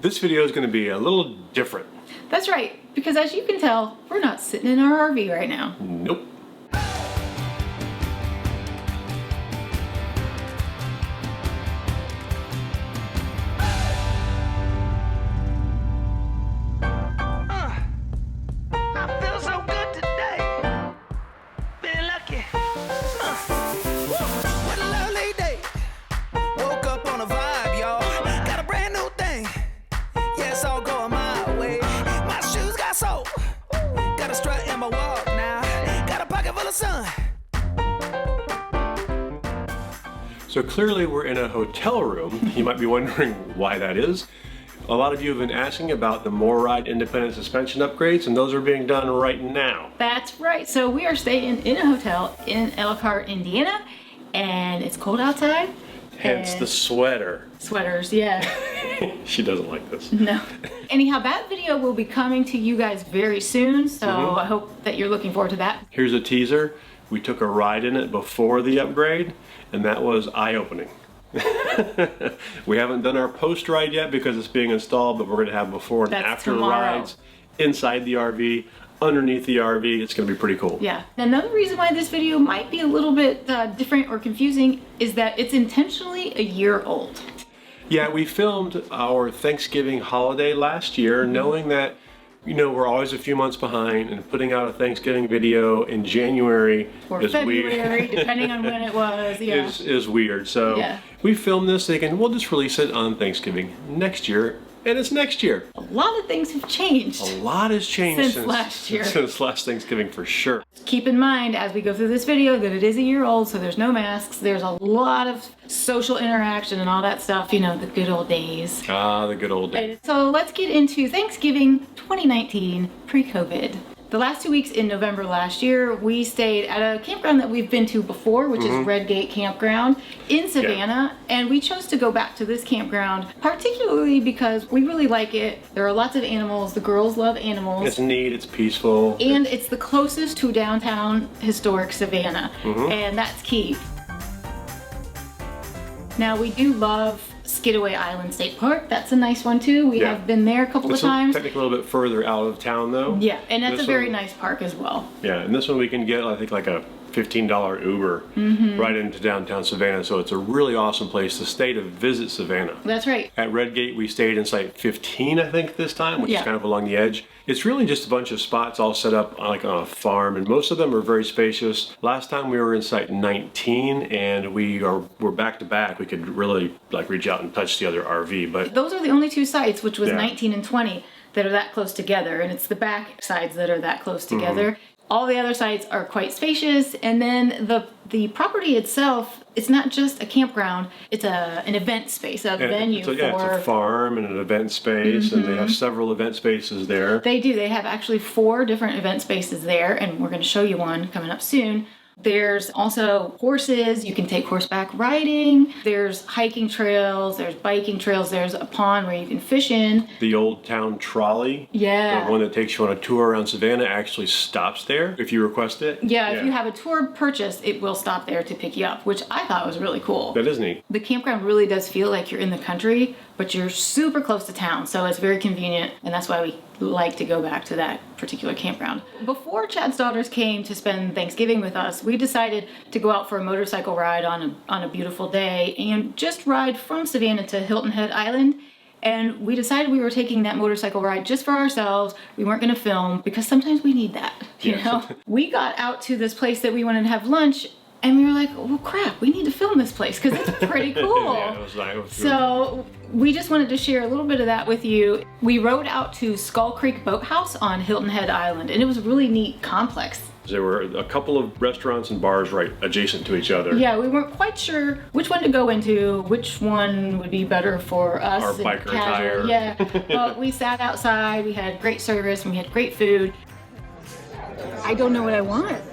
This video is going to be a little different. That's right, because as you can tell, we're not sitting in our RV right now. Nope. So clearly we're in a hotel room. You might be wondering why that is. A lot of you have been asking about the MORryde independent suspension upgrades, and those are being done right now. That's right. So we are staying in a hotel in Elkhart, Indiana, and it's cold outside. Hence the sweater. Sweaters, yeah. She doesn't like this. No. Anyhow, that video will be coming to you guys very soon, so I hope that you're looking forward to that. Here's a teaser. We took a ride in it before the upgrade, and that was eye-opening. We haven't done our post ride yet because it's being installed, but we're going to have before and after rides inside the RV, underneath the RV. It's going to be pretty cool. Yeah. Another reason why this video might be a little bit different or confusing is that it's intentionally a year old. Yeah, we filmed our Thanksgiving holiday last year, knowing that, you know, we're always a few months behind, and putting out a Thanksgiving video in January or is February, weird. depending on when it was. Yeah. is weird. So we filmed this thinking we'll just release it on Thanksgiving next year, and it's next year. A lot of things have changed. A lot has changed since last year. Since last Thanksgiving, for sure. Keep in mind as we go through this video that it is a year old, so there's no masks. There's a lot of social interaction and all that stuff, you know, the good old days. Ah, the good old days. So let's get into Thanksgiving 2019 pre-COVID. The last 2 weeks in November last year, we stayed at a campground that we've been to before, which is Redgate Campground in Savannah. And we chose to go back to this campground, particularly because we really like it. There are lots of animals. The girls love animals. It's neat, it's peaceful. And it's the closest to downtown historic Savannah. And that's key. Now we do love Skidaway Island State Park. That's a nice one too. We have been there a couple of times. Technically a little bit further out of town though. Yeah, and that's a very nice park as well. Yeah, and this one we can get, I think, like a $15 Uber right into downtown Savannah. So it's a really awesome place to stay to visit Savannah. That's right. At Redgate we stayed in site 15, I think, this time, which is kind of along the edge. It's really just a bunch of spots all set up like on a farm, and most of them are very spacious. Last time we were in site 19, and we're back to back. We could really like reach out and touch the other RV, but those are the only two sites, which was 19 and 20, that are that close together, and it's the back sides that are that close together. All the other sites are quite spacious, and then the property itself, it's not just a campground, it's an event space, a venue for... Yeah, it's a farm and an event space, and they have several event spaces there. They do. They have actually 4 different event spaces there, and we're going to show you one coming up soon. There's also horses. You can take horseback riding. There's hiking trails. There's biking trails. There's a pond where you can fish in. The Old Town Trolley. Yeah. The one that takes you on a tour around Savannah actually stops there if you request it. Yeah, if you have a tour purchase, it will stop there to pick you up, which I thought was really cool. That is neat. The campground really does feel like you're in the country, but you're super close to town, so it's very convenient, and that's why we like to go back to that particular campground. Before Chad's daughters came to spend Thanksgiving with us, we decided to go out for a motorcycle ride on a beautiful day and just ride from Savannah to Hilton Head Island. And we decided we were taking that motorcycle ride just for ourselves. We weren't going to film because sometimes we need that, you know? We got out to this place that we wanted to have lunch, and we were like, well, crap, we need to film this place because it's pretty cool. Yeah, it was nice. So we just wanted to share a little bit of that with you. We rode out to Skull Creek Boathouse on Hilton Head Island, and it was a really neat complex. There were a couple of restaurants and bars right adjacent to each other. Yeah, we weren't quite sure which one to go into, which one would be better for us. Our biker attire. Yeah, but we sat outside, we had great service, and we had great food. I don't know what I want.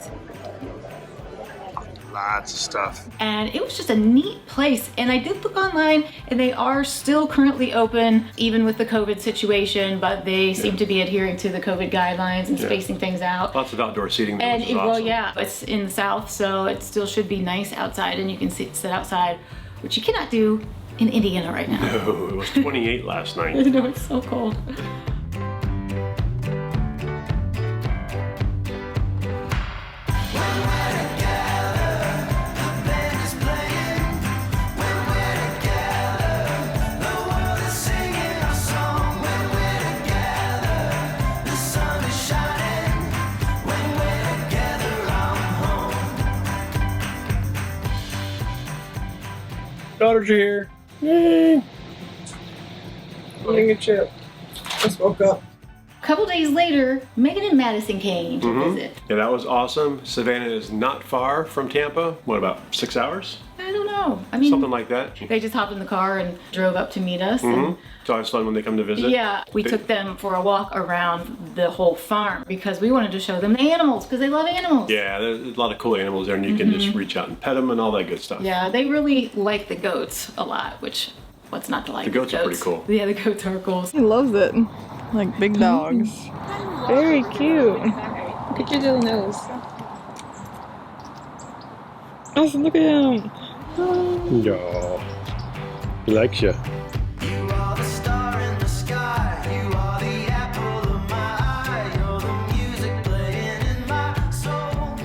Lots of stuff. And it was just a neat place. And I did look online, and they are still currently open, even with the COVID situation, but they seem to be adhering to the COVID guidelines and spacing things out. Lots of outdoor seating. And which is awesome. well, yeah, it's in the south, so it still should be nice outside, and you can sit outside, which you cannot do in Indiana right now. No, it was 28 last I night. know, it's so cold. Daughters are here. Yay! Eating a chip. Just woke up. A couple days later, Megan and Madison came to visit. Yeah, that was awesome. Savannah is not far from Tampa. What, about 6 hours? I don't know. I mean, Something like that. they just hopped in the car and drove up to meet us. And It's always fun when they come to visit. yeah, we took them for a walk around the whole farm because we wanted to show them the animals because they love animals. Yeah, there's a lot of cool animals there, and you can just reach out and pet them and all that good stuff. Yeah, they really like the goats a lot, which what's not to like? The goats are pretty cool. Yeah, the goats are cool. He loves it. Like big dogs. Very cute. Look at your little nose. Awesome, look at him. Yeah. He likes you. You are the star in the sky. You are the apple of my eye. You're the music playing in my soul.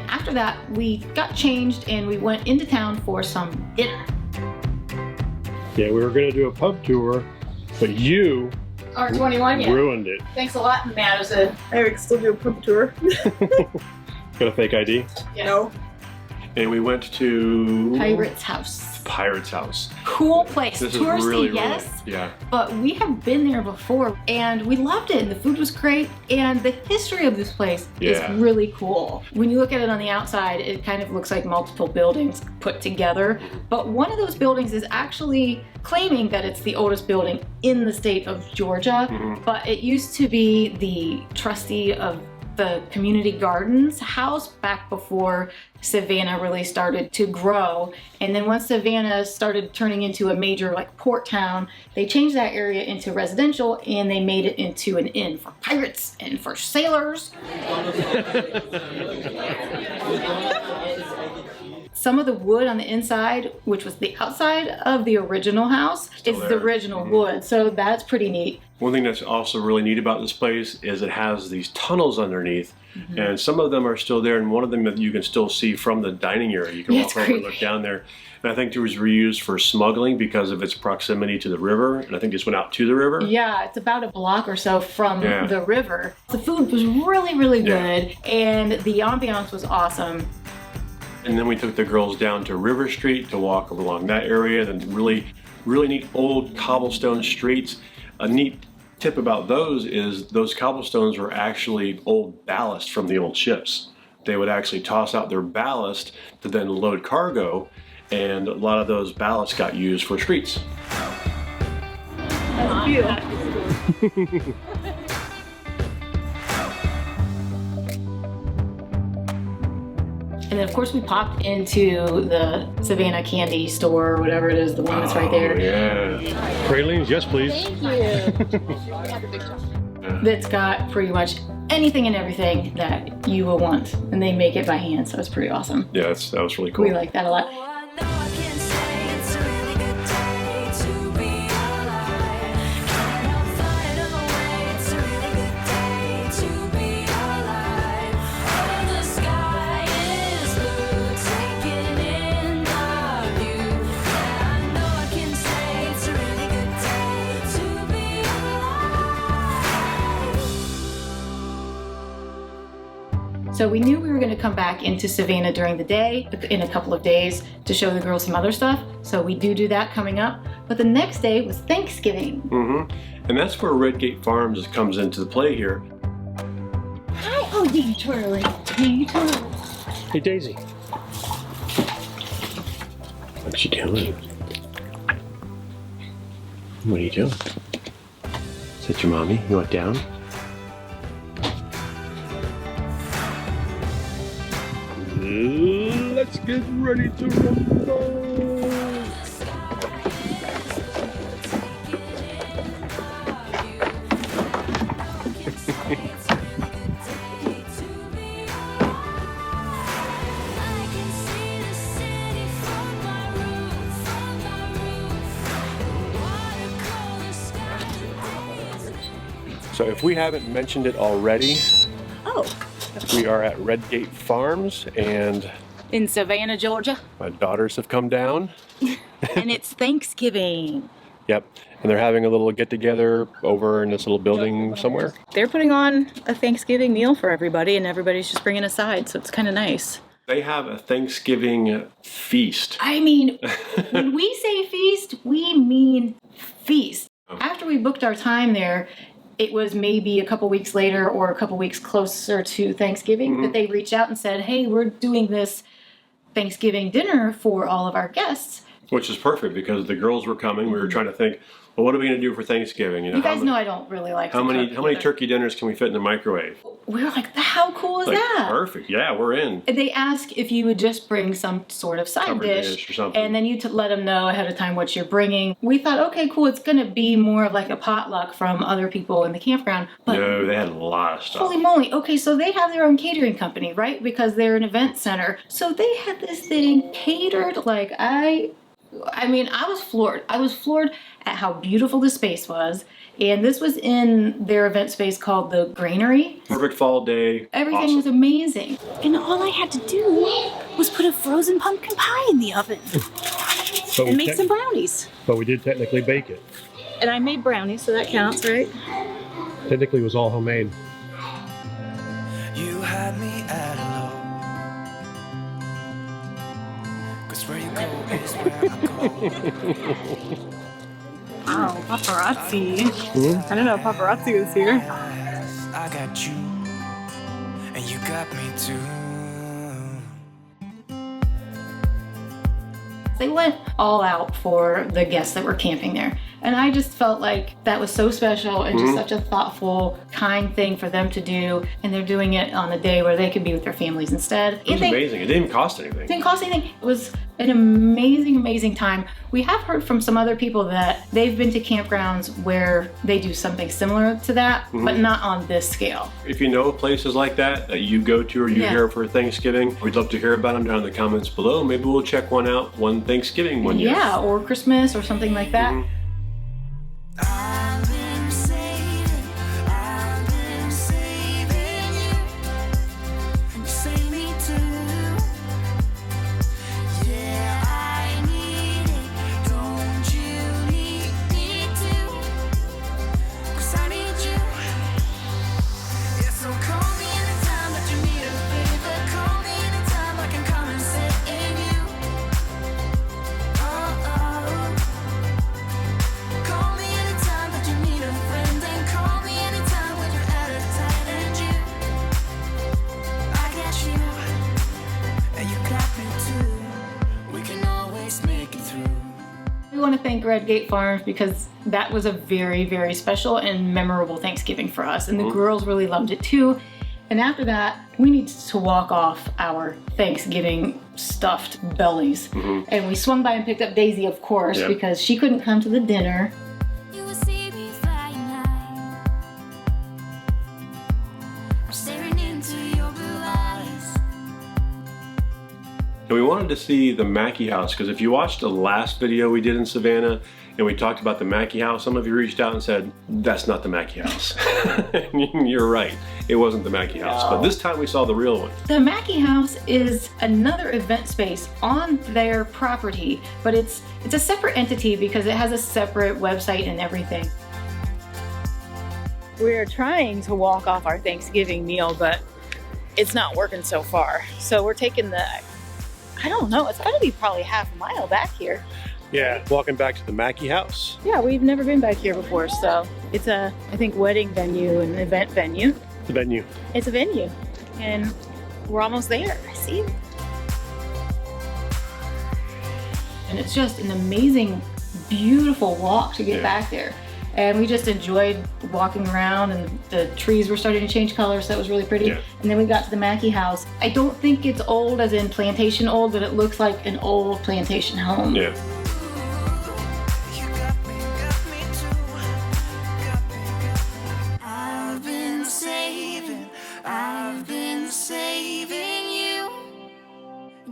After that, we got changed and we went into town for some dinner. Yeah, we were going to do a pub tour, but you Our 21 yet. ruined it. Thanks a lot, Madison. Hey, we can still do a pub tour. Got a fake ID. Yeah. No. And we went to Pirate's house. Pirate's house. Cool place. This Touristy, is really, yes. really, yeah. But we have been there before and we loved it and the food was great and the history of this place Yeah. is really cool. When you look at it on the outside, it kind of looks like multiple buildings put together, but one of those buildings is actually claiming that it's the oldest building in the state of Georgia, but it used to be the trustee of the community gardens house back before Savannah really started to grow. And then once Savannah started turning into a major like port town, they changed that area into residential and they made it into an inn for pirates and for sailors. Some of the wood on the inside, which was the outside of the original house, is the there. original wood. So that's pretty neat. One thing that's also really neat about this place is it has these tunnels underneath, and some of them are still there, and one of them that you can still see from the dining area. You can Yeah, walk it's over and creepy. look down there. And I think it was reused for smuggling because of its proximity to the river, and I think this went out to the river. Yeah, it's about a block or so from Yeah. the river. The food was really, really Yeah. good, and the ambiance was awesome. And then we took the girls down to River Street to walk along that area, and really, really neat old cobblestone streets. A neat tip about those is those cobblestones were actually old ballast from the old ships. They would actually toss out their ballast to then load cargo, and a lot of those ballasts got used for streets. That's cute. And then, of course, we popped into the Savannah candy store or whatever it is, the one that's right there. Oh, yeah. Pralines, yes, please. That's got pretty much anything and everything that you will want. And they make it by hand, so it's pretty awesome. Yeah, that was really cool. We like that a lot. Oh, I know I can say it's a really good day to be alive. Can't help finding a way. It's a really good day to be alive. Oh, the sky is blue, taking in the view. Yeah, I know I can say it's a really good day to be alive. So we knew we were going to come back into Savannah during the day in a couple of days to show the girls some other stuff. So we do that coming up. But the next day was Thanksgiving. And that's where Redgate Farms comes into the play here. Hi, oh, you twirling. You twirling. Hey, Daisy. What's she doing? What are you doing? Is that your mommy? You want down? Let's get ready to rumble. I can see the city from my roof, So if we haven't mentioned it already, Oh, we are at Redgate Farms and in Savannah, Georgia, my daughters have come down. and it's Thanksgiving. Yep. And they're having a little get together over in this little building somewhere. They're putting on a Thanksgiving meal for everybody, and everybody's just bringing a side, so it's kind of nice. They have a Thanksgiving feast. I mean, when we say feast, we mean feast. After we booked our time there, it was maybe a couple weeks later or a couple weeks closer to Thanksgiving that they reached out and said, hey, we're doing this Thanksgiving dinner for all of our guests. Which is perfect because the girls were coming. We were trying to think, well, what are we going to do for Thanksgiving? You guys know I don't really like how to many cook either. turkey dinners can we fit in the microwave? We were like, how cool is Like, that? perfect. Yeah, we're in. And they asked if you would just bring some sort of side Covered dish or something. and then you let them know ahead of time what you're bringing. We thought, okay, cool, it's going to be more of like a potluck from other people in the campground. But No, they had a lot of stuff. holy moly, okay, so they have their own catering company, right? Because they're an event center. So they had this thing catered like I mean, I was floored. I was floored at how beautiful the space was. And this was in their event space called the Granary. Perfect fall day. Everything Awesome. was amazing. And all I had to do was put a frozen pumpkin pie in the oven But and make some brownies. But we did technically bake it. And I made brownies, so that counts, right? Technically it was all homemade. You had me at hello. 'Cause where you go is where I go. Wow, paparazzi. I didn't know paparazzi was here. I got you, and you got me too. They went all out for the guests that were camping there. And I just felt like that was so special and just such a thoughtful, kind thing for them to do. And they're doing it on a day where they could be with their families instead. It was amazing. It didn't even cost anything. Didn't cost anything. It was an amazing, amazing time. We have heard from some other people that they've been to campgrounds where they do something similar to that, but not on this scale. If you know places like that that you go to or you Yeah. hear for Thanksgiving, we'd love to hear about them down in the comments below. Maybe we'll check one out one Thanksgiving one year. Yeah, or Christmas or something like that. I've been saving you. You save me too. Yeah, I need it. Don't you need me too? 'Cause I need you. Yeah, so call me anytime that you need a favor. Call me anytime I can come and save you. Call me anytime that you need a friend, and call me anytime when you're at a tight end. I got you, and you got me too. We can always make it through. We want to thank Redgate Farms because that was a very, very special and memorable Thanksgiving for us. And the girls really loved it too. And after that, we needed to walk off our Thanksgiving stuffed bellies. And we swung by and picked up Daisy, of course, Yep. because she couldn't come to the dinner. You will see me flying high. I'm staring into your blue eyes. And we wanted to see the Mackey House because if you watched the last video we did in Savannah and we talked about the Mackey House, some of you reached out and said, that's not the Mackey House. And you're right, it wasn't the Mackey House. But this time we saw the real one. The Mackey House is another event space on their property, but it's a separate entity because it has a separate website and everything. We're trying to walk off our Thanksgiving meal, but it's not working so far. So we're taking I don't know, it's gotta be probably half a mile back here. Yeah, walking back to the Mackey House. Yeah, we've never been back here before, so it's I think, wedding venue and event venue. The venue. It's a venue, and we're almost there. I see it. And it's just an amazing, beautiful walk to get Yeah. back there. And we just enjoyed walking around, and the trees were starting to change colors, so that was really pretty. Yeah. And then we got to the Mackey House. I don't think it's old as in plantation old, but it looks like an old plantation home. Yeah. You got me too. Got me. I've been saving you.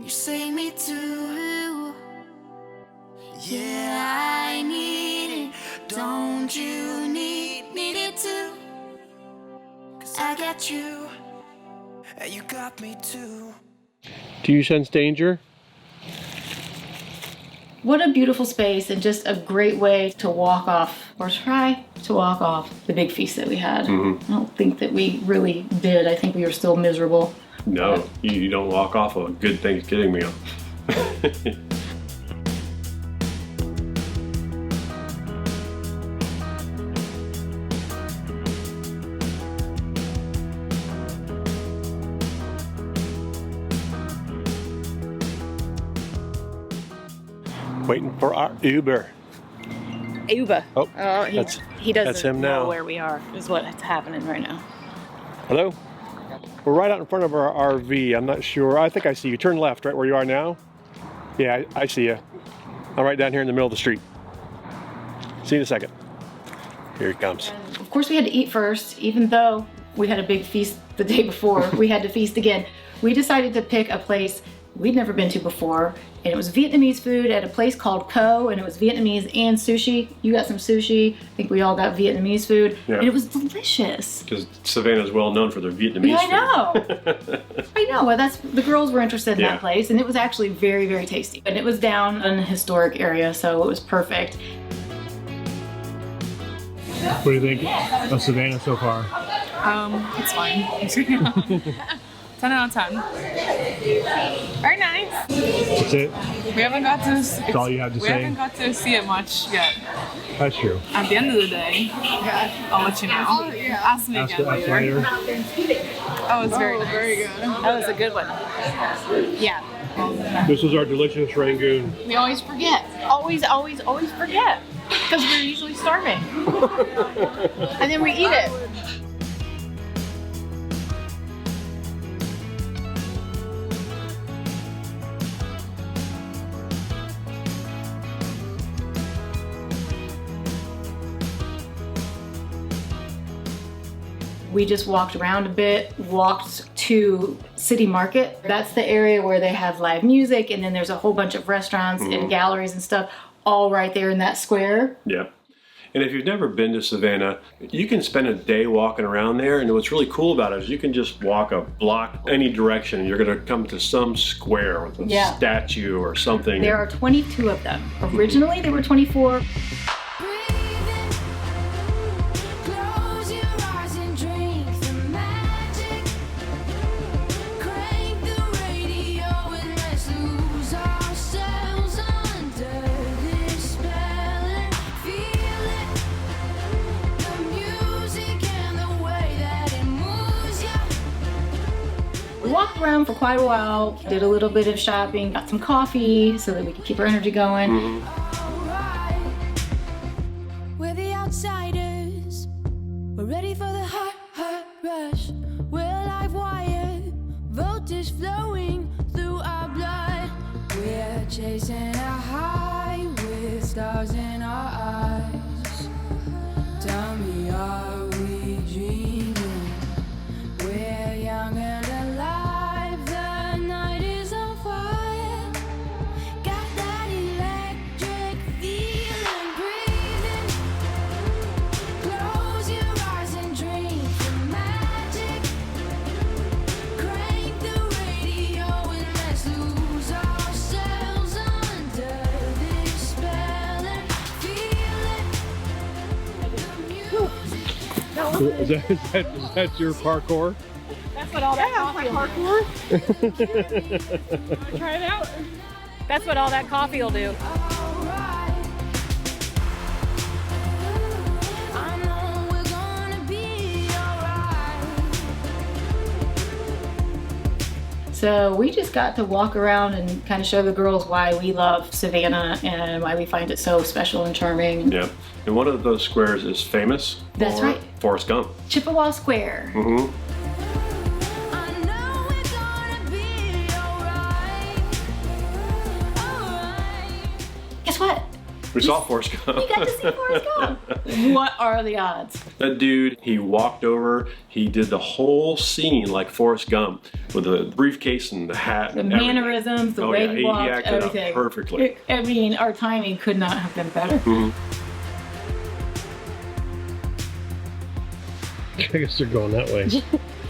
You save me too. Yeah, I need it. Don't you need it too? I get you, and you got me too. Do you sense danger? What a beautiful space and just a great way to walk off, or try to walk off, the big feast that we had. I don't think that we really did. I think we were still miserable. No, you don't walk off a good Thanksgiving meal. Waiting for our Uber. Uber. Oh, He doesn't that's him know now. where we are, is what's happening right now. Hello? We're right out in front of our RV. I'm not sure. I think I see you. Turn left, right where you are now. Yeah, I see you. I'm right down here in the middle of the street. See you in a second. Here he comes. Of course, we had to eat first, even though we had a big feast the day before. We had to feast again. We decided to pick a place we'd never been to before, and it was Vietnamese food at a place called Co, and it was Vietnamese and sushi. You got some sushi. I think we all got Vietnamese food, Yeah. and it was delicious. Because Savannah is well known for their Vietnamese Yeah, food. I know. I know. Well, the girls were interested in Yeah. that place, and it was actually very, very tasty. And it was down in a historic area, so it was perfect. What do you think of Savannah so far? It's fine. 10 out of 10. Very nice. That's it? We haven't got to. That's all you have to we say? haven't got to see it much yet. That's true. At the end of the day, I'll let you know. Ask me again later. Oh, it's very nice. Very good. That was a good one. Yeah. This is our delicious Rangoon. We always forget. Always forget. Because we're usually starving. And then we eat it. We just walked around a bit, walked to City Market. That's the area where they have live music, and then there's a whole bunch of restaurants and galleries and stuff all right there in that square. Yeah. And if you've never been to Savannah, you can spend a day walking around there. And what's really cool about it is you can just walk a block any direction and you're going to come to some square with a Yeah. statue or something. There are 22 of them. Originally, there were 24. Breathing, close your eyes and drink the magic. Crank the radio and let's lose ourselves under this spell and feel it. The music and the way that it moves you. We walked around for quite a while, did a little bit of shopping, got some coffee so that we could keep our energy going. Alright, we're the outsiders. We're ready for the hot, hot rush. We're live wire, voltage flowing through our blood. We're chasing a high with stars in our eyes. Tell me, are we dreaming? We're young and alive. The night is on fire. Got that electric feeling, breathing. Close your eyes and drink the magic. Crank the radio and let's lose ourselves under this spell and feel it. The music. Is that your parkour? That's what all that coffee will do. Try it out. That's what all that coffee will do. Alright. I know we're gonna be alright. So we just got to walk around and kind of show the girls why we love Savannah and why we find it so special and charming. Yeah. And one of those squares is famous That's for right. Forrest Gump. Chippewa Square. I know we're gonna be alright. Alright. Guess what? We saw Forrest Gump. We got to see Forrest Gump. What are the odds? That dude, he walked over, he did the whole scene like Forrest Gump with the briefcase and the hat. The and everything. mannerisms, the Oh, way yeah, he walked, acted up everything. perfectly. I mean, our timing could not have been better. I guess they're going that way.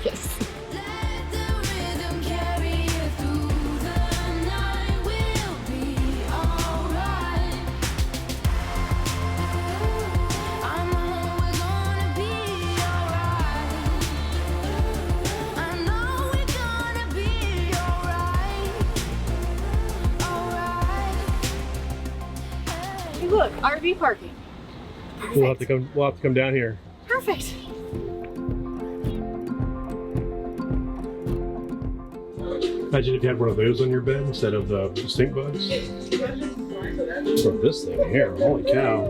Yes. Let the rhythm carry you through the night. We'll be alright. I know we're gonna be alright. I know we're gonna be alright. Alright. Hey, look, RV parking. We'll have to come down here. Perfect. Imagine if you had one of those on your bed instead of the stink bugs. So this thing here, holy cow.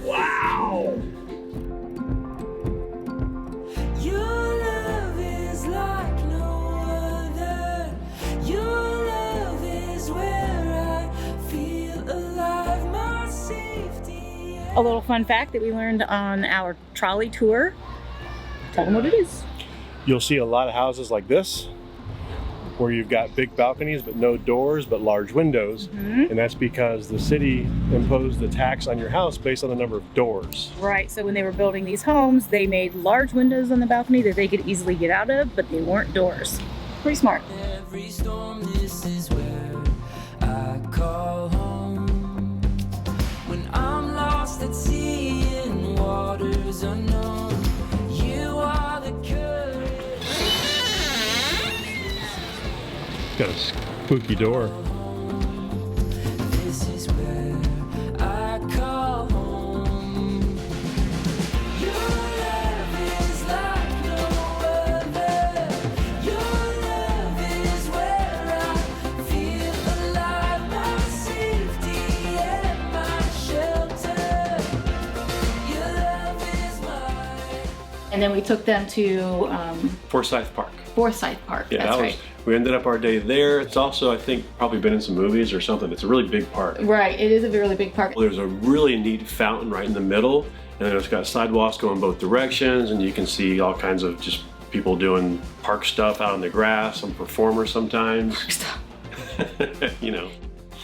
Wow. Your love is like no other. Your love is where I feel alive. My safety. A little fun fact that we learned on our trolley tour. Tell them what it is. You'll see a lot of houses like this where you've got big balconies but no doors but large windows. And that's because the city imposed the tax on your house based on the number of doors. Right, so when they were building these homes, they made large windows on the balcony that they could easily get out of, but they weren't doors. Pretty smart. Every storm, this is where I call home. When I'm lost at sea in waters unknown, you are the courage. Got a spooky door. This is where I call home. Your love is like no other. Your love is where I feel alive. My safety and my shelter. Your love is mine. And then we took them to Forsyth Park. Forsyth Park. Yeah, That's that right. was. We ended up our day there. It's also, I think, probably been in some movies or something. It's a really big park. Right, it is a really big park. There's a really neat fountain right in the middle, and then it's got sidewalks going both directions, and you can see all kinds of just people doing park stuff out on the grass, some performers sometimes. You know.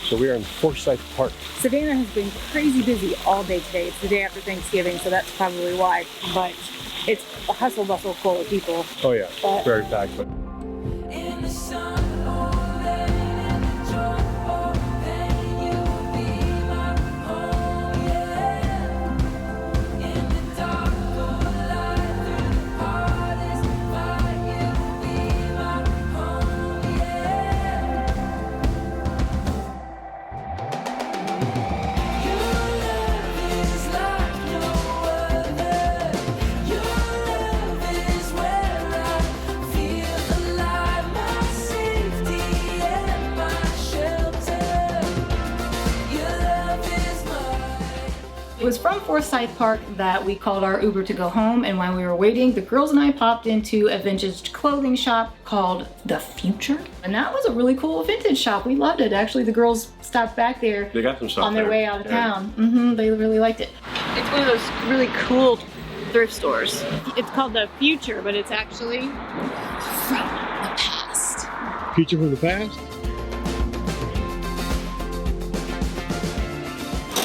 So we are in Forsyth Park. Savannah has been crazy busy all day today. It's the day after Thanksgiving, so that's probably why. But it's a hustle bustle full of people. Oh yeah, But- very packed. But In the sun or rain, in the joy or pain, you will be my home, yeah. In the dark or light, through the hardest fight, you will be my home, yeah. Your love is like no other. Your love is where I feel alive. My safety and my shelter. Your love is mine. It was from Forsyth Park that we called our Uber to go home, and while we were waiting, the girls and I popped into a vintage clothing shop called The Future. And that was a really cool vintage shop. We loved it. Actually, the girls stopped back there they got some stuff on their there. way out of Yeah. town. They really liked it. It's one of those really cool thrift stores. It's called The Future, but it's actually from the past. Future from the past.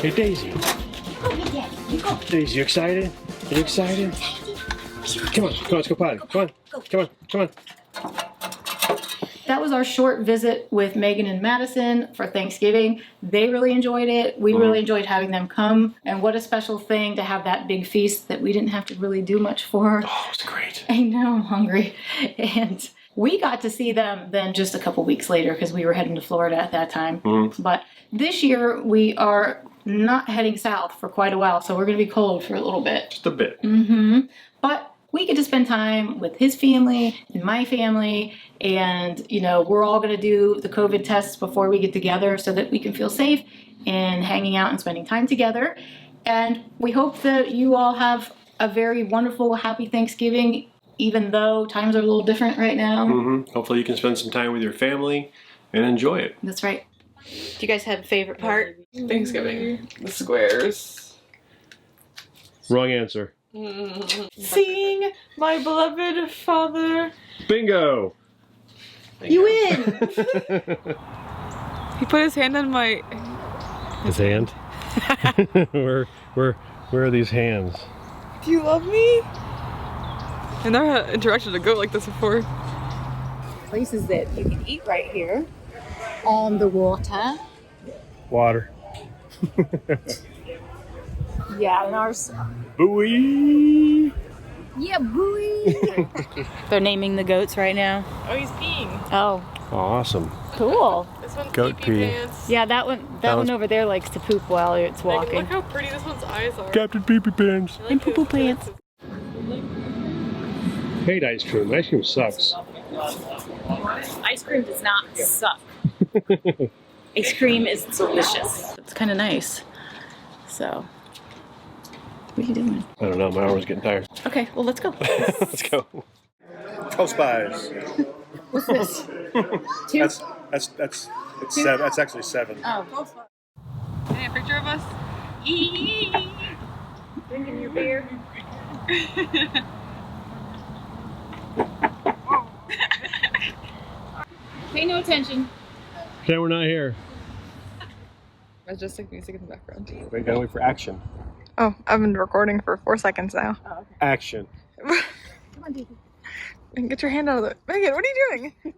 Hey Daisy. Daisy, you excited? Are you excited? Come on, let's go potty. Come on. That was our short visit with Megan and Madison for Thanksgiving. They really enjoyed it. We really enjoyed having them come. And what a special thing to have that big feast that we didn't have to really do much for. Oh, it's great. I know, I'm hungry. And we got to see them then just a couple weeks later because we were heading to Florida at that time. But this year we are not heading south for quite a while, so we're going to be cold for a little bit. Just a bit. But we get to spend time with his family and my family, and we're all going to do the COVID tests before we get together so that we can feel safe and hanging out and spending time together. And we hope that you all have a very wonderful, happy Thanksgiving, even though times are a little different right now. Hopefully you can spend some time with your family and enjoy it. That's right. Do you guys have a favorite part? Thanksgiving. The squares. Wrong answer. Seeing my beloved father. Bingo! You win! He put his hand on my. His hand? where are these hands? Do you love me? I never had interaction with a goat like this before. Places that you can eat right here on the water. Water. Yeah, and ours. Buoy. Yeah, buoy. They're naming the goats right now. Oh, he's peeing. Oh, Awesome. cool. This one's Goat pee-pee pee. pants. Yeah, that one one's- over there likes to poop while it's Megan, walking. look how pretty this one's eyes are. Captain Pee-Pee Pants. I like And poo-poo his pants. Hate ice cream. Ice cream sucks. Ice cream does not suck. Ice cream is delicious. It's kind of nice. So, what are you doing? I don't know. My arm was getting tired. Okay, well, let's go. Let's go. Toast pies. What's this? Two? It's seven. That's actually 7. Oh, Hey, a picture of us? drinking your beer. Pay no attention. Okay, we're not here. Majestic music in the background. We gotta wait for action. Oh, I've been recording for 4 seconds now. Action. Come on, Daisy. Get your hand out of it. Megan, what are you doing?